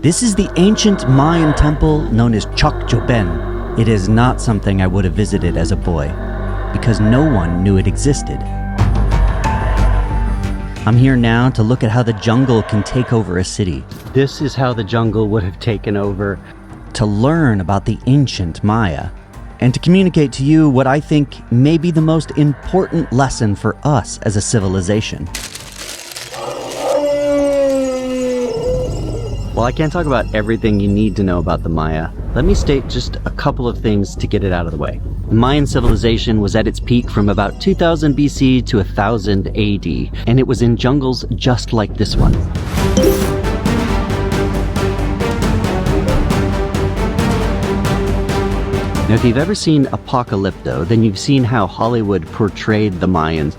This is the ancient Mayan temple known as Chocchoben. It is not something I would have visited as a boy, because no one knew it existed. I'm here now to look at how the jungle can take over a city. This is how the jungle would have taken over. To learn about the ancient Maya, and to communicate to you what I think may be the most important lesson for us as a civilization. While I can't talk about everything you need to know about the Maya, let me state just a couple of things to get it out of the way. The Mayan civilization was at its peak from about 2000 BC to 1000 AD, and it was in jungles just like this one. Now, if you've ever seen Apocalypto, then you've seen how Hollywood portrayed the Mayans.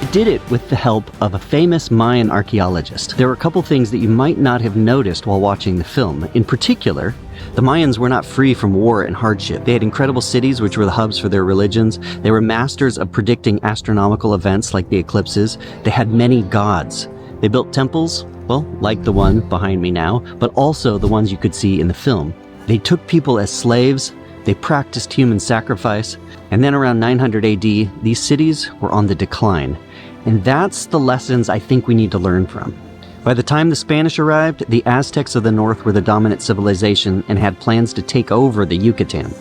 It did it with the help of a famous Mayan archaeologist. There were a couple things that you might not have noticed while watching the film. In particular, the Mayans were not free from war and hardship. They had incredible cities, which were the hubs for their religions. They were masters of predicting astronomical events like the eclipses. They had many gods. They built temples, well, like the one behind me now, but also the ones you could see in the film. They took people as slaves, they practiced human sacrifice, and then around 900 AD, these cities were on the decline. And that's the lessons I think we need to learn from. By the time the Spanish arrived, the Aztecs of the north were the dominant civilization and had plans to take over the Yucatan.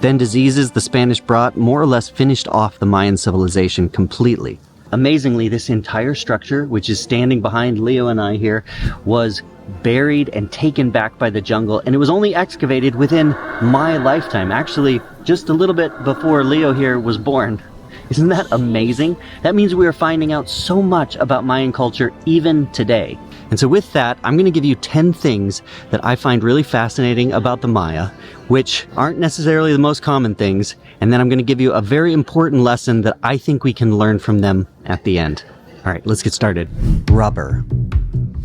Then diseases the Spanish brought more or less finished off the Mayan civilization completely. Amazingly, this entire structure, which is standing behind Leo and I here, was buried and taken back by the jungle, and it was only excavated within my lifetime, actually just a little bit before Leo here was born. Isn't that amazing? That means we are finding out so much about Mayan culture even today. And so with that, I'm going to give you 10 things that I find really fascinating about the Maya, which aren't necessarily the most common things, and then I'm going to give you a very important lesson that I think we can learn from them at the end. All right, let's get started. Rubber.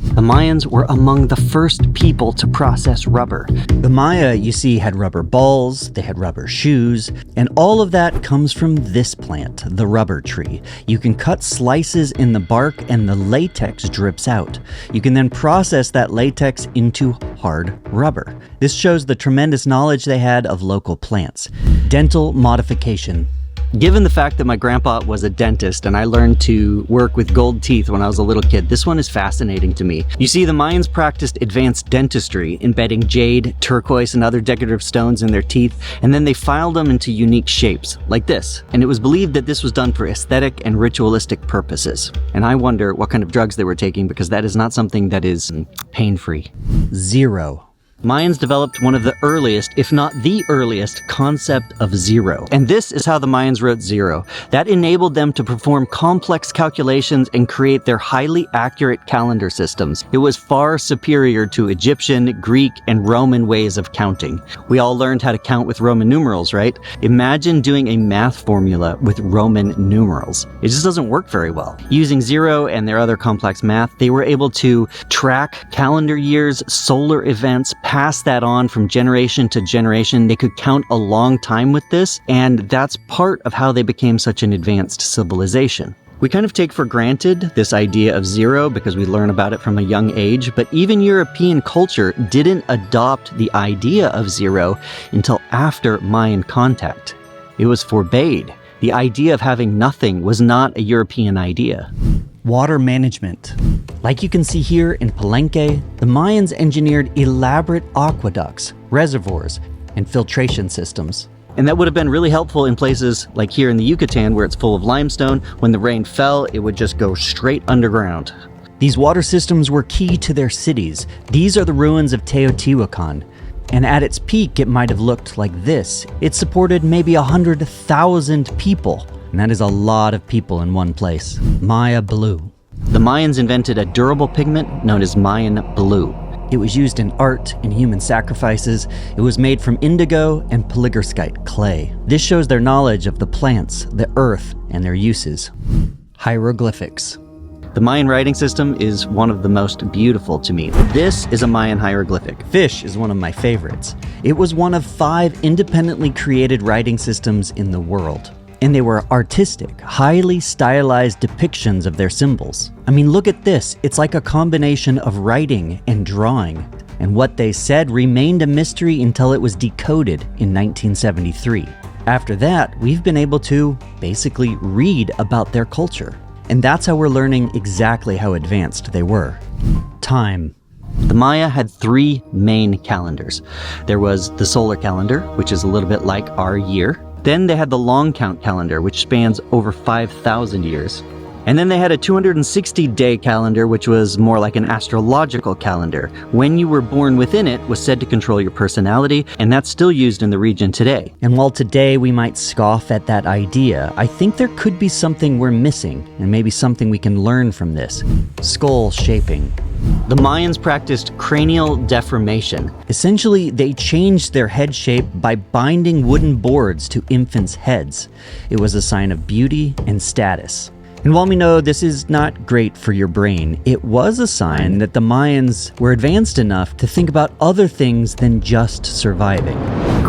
The Mayans were among the first people to process rubber. The Maya, you see, had rubber balls, they had rubber shoes, and all of that comes from this plant, the rubber tree. You can cut slices in the bark and the latex drips out. You can then process that latex into hard rubber. This shows the tremendous knowledge they had of local plants. Dental modification. Given the fact that my grandpa was a dentist and I learned to work with gold teeth when I was a little kid, this one is fascinating to me. You see, the Mayans practiced advanced dentistry, embedding jade, turquoise, and other decorative stones in their teeth, and then they filed them into unique shapes, like this. And it was believed that this was done for aesthetic and ritualistic purposes. And I wonder what kind of drugs they were taking, because that is not something that is pain-free. Zero. Mayans developed one of the earliest, if not the earliest, concept of zero. And this is how the Mayans wrote zero. That enabled them to perform complex calculations and create their highly accurate calendar systems. It was far superior to Egyptian, Greek, and Roman ways of counting. We all learned how to count with Roman numerals, right? Imagine doing a math formula with Roman numerals. It just doesn't work very well. Using zero and their other complex math, they were able to track calendar years, solar events, pass that on from generation to generation. They could count a long time with this, and that's part of how they became such an advanced civilization. We kind of take for granted this idea of zero because we learn about it from a young age, but even European culture didn't adopt the idea of zero until after Mayan contact. It was forbade. The idea of having nothing was not a European idea. Water management. Like you can see here in Palenque, the Mayans engineered elaborate aqueducts, reservoirs, and filtration systems. And that would have been really helpful in places like here in the Yucatan where it's full of limestone. When the rain fell, it would just go straight underground. These water systems were key to their cities. These are the ruins of Teotihuacan. And at its peak, it might have looked like this. It supported maybe 100,000 people. And that is a lot of people in one place. Maya blue. The Mayans invented a durable pigment known as Mayan blue. It was used in art and human sacrifices. It was made from indigo and polygorsite clay. This shows their knowledge of the plants, the earth, and their uses. Hieroglyphics. The Mayan writing system is one of the most beautiful to me. This is a Mayan hieroglyphic. Fish is one of my favorites. It was one of 5 independently created writing systems in the world. And they were artistic, highly stylized depictions of their symbols. I mean, look at this. It's like a combination of writing and drawing. And what they said remained a mystery until it was decoded in 1973. After that, we've been able to basically read about their culture. And that's how we're learning exactly how advanced they were. Time. The Maya had 3 main calendars. There was the solar calendar, which is a little bit like our year. Then they had the long count calendar, which spans over 5,000 years. And then they had a 260-day calendar, which was more like an astrological calendar. When you were born within it was said to control your personality, and that's still used in the region today. And while today we might scoff at that idea, I think there could be something we're missing, and maybe something we can learn from this. Skull shaping. The Mayans practiced cranial deformation. Essentially, they changed their head shape by binding wooden boards to infants' heads. It was a sign of beauty and status. And while we know this is not great for your brain, it was a sign that the Mayans were advanced enough to think about other things than just surviving.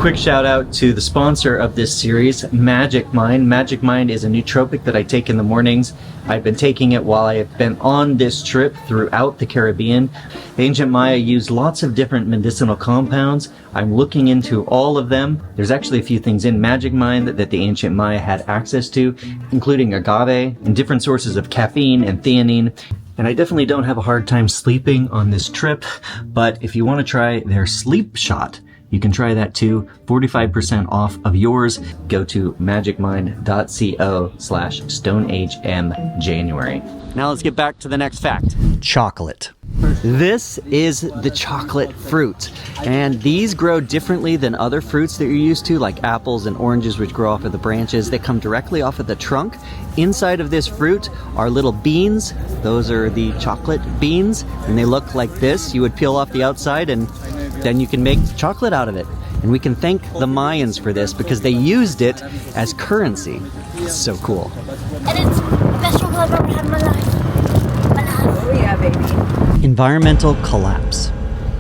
Quick shout out to the sponsor of this series, Magic Mind. Magic Mind is a nootropic that I take in the mornings. I've been taking it while I have been on this trip throughout the Caribbean. The ancient Maya used lots of different medicinal compounds. I'm looking into all of them. There's actually a few things in Magic Mind that the ancient Maya had access to, including agave and different sources of caffeine and theanine. And I definitely don't have a hard time sleeping on this trip, but if you want to try their sleep shot, you can try that too. 45% off of yours. Go to magicmind.co/StoneAgeMJanuary. Now let's get back to the next fact. Chocolate. This is the chocolate fruit. And these grow differently than other fruits that you're used to, like apples and oranges, which grow off of the branches. They come directly off of the trunk. Inside of this fruit are little beans. Those are the chocolate beans, and they look like this. You would peel off the outside, and then you can make chocolate out of it. And we can thank the Mayans for this because they used it as currency. It's so cool. And it's the best chocolate I've ever had in my life. Oh yeah, baby. Environmental collapse.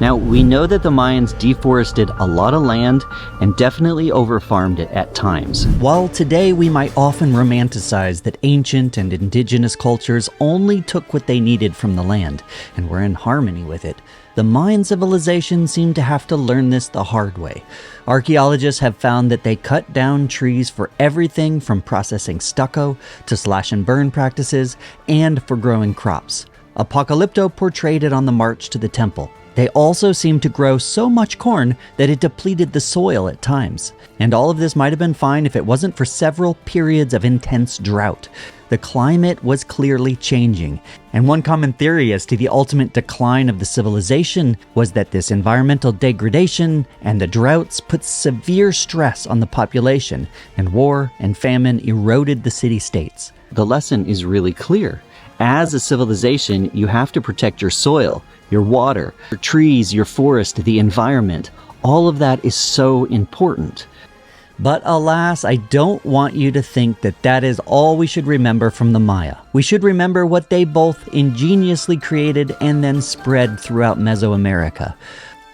Now, we know that the Mayans deforested a lot of land and definitely overfarmed it at times. While today we might often romanticize that ancient and indigenous cultures only took what they needed from the land and were in harmony with it, the Mayan civilization seemed to have to learn this the hard way. Archaeologists have found that they cut down trees for everything from processing stucco to slash and burn practices and for growing crops. Apocalypto portrayed it on the march to the temple. They also seemed to grow so much corn that it depleted the soil at times. And all of this might have been fine if it wasn't for several periods of intense drought. The climate was clearly changing, and one common theory as to the ultimate decline of the civilization was that this environmental degradation and the droughts put severe stress on the population, and war and famine eroded the city-states. The lesson is really clear. As a civilization, you have to protect your soil, your water, your trees, your forest, the environment. All of that is so important. But alas, I don't want you to think that that is all we should remember from the Maya. We should remember what they both ingeniously created and then spread throughout Mesoamerica.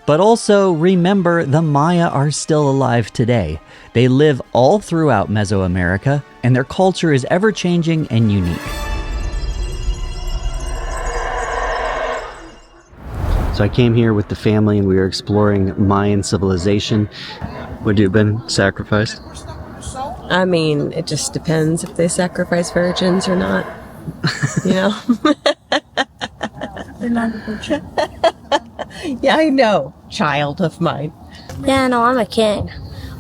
But also remember the Maya are still alive today. They live all throughout Mesoamerica, and their culture is ever-changing and unique. So I came here with the family and we were exploring Mayan civilization. Would you have been sacrificed? I mean, it just depends if they sacrifice virgins or not. You know? Yeah, I know, child of mine. Yeah, no, I'm a king.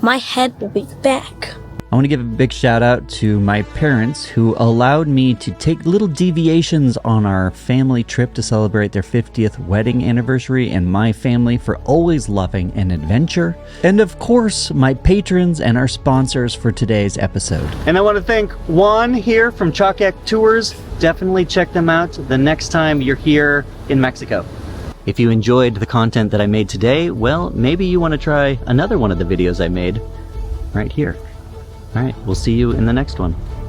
My head will be back. I want to give a big shout out to my parents who allowed me to take little deviations on our family trip to celebrate their 50th wedding anniversary, and my family for always loving an adventure. And of course, my patrons and our sponsors for today's episode. And I want to thank Juan here from Chakek Tours. Definitely check them out the next time you're here in Mexico. If you enjoyed the content that I made today, well, maybe you want to try another one of the videos I made right here. All right, we'll see you in the next one.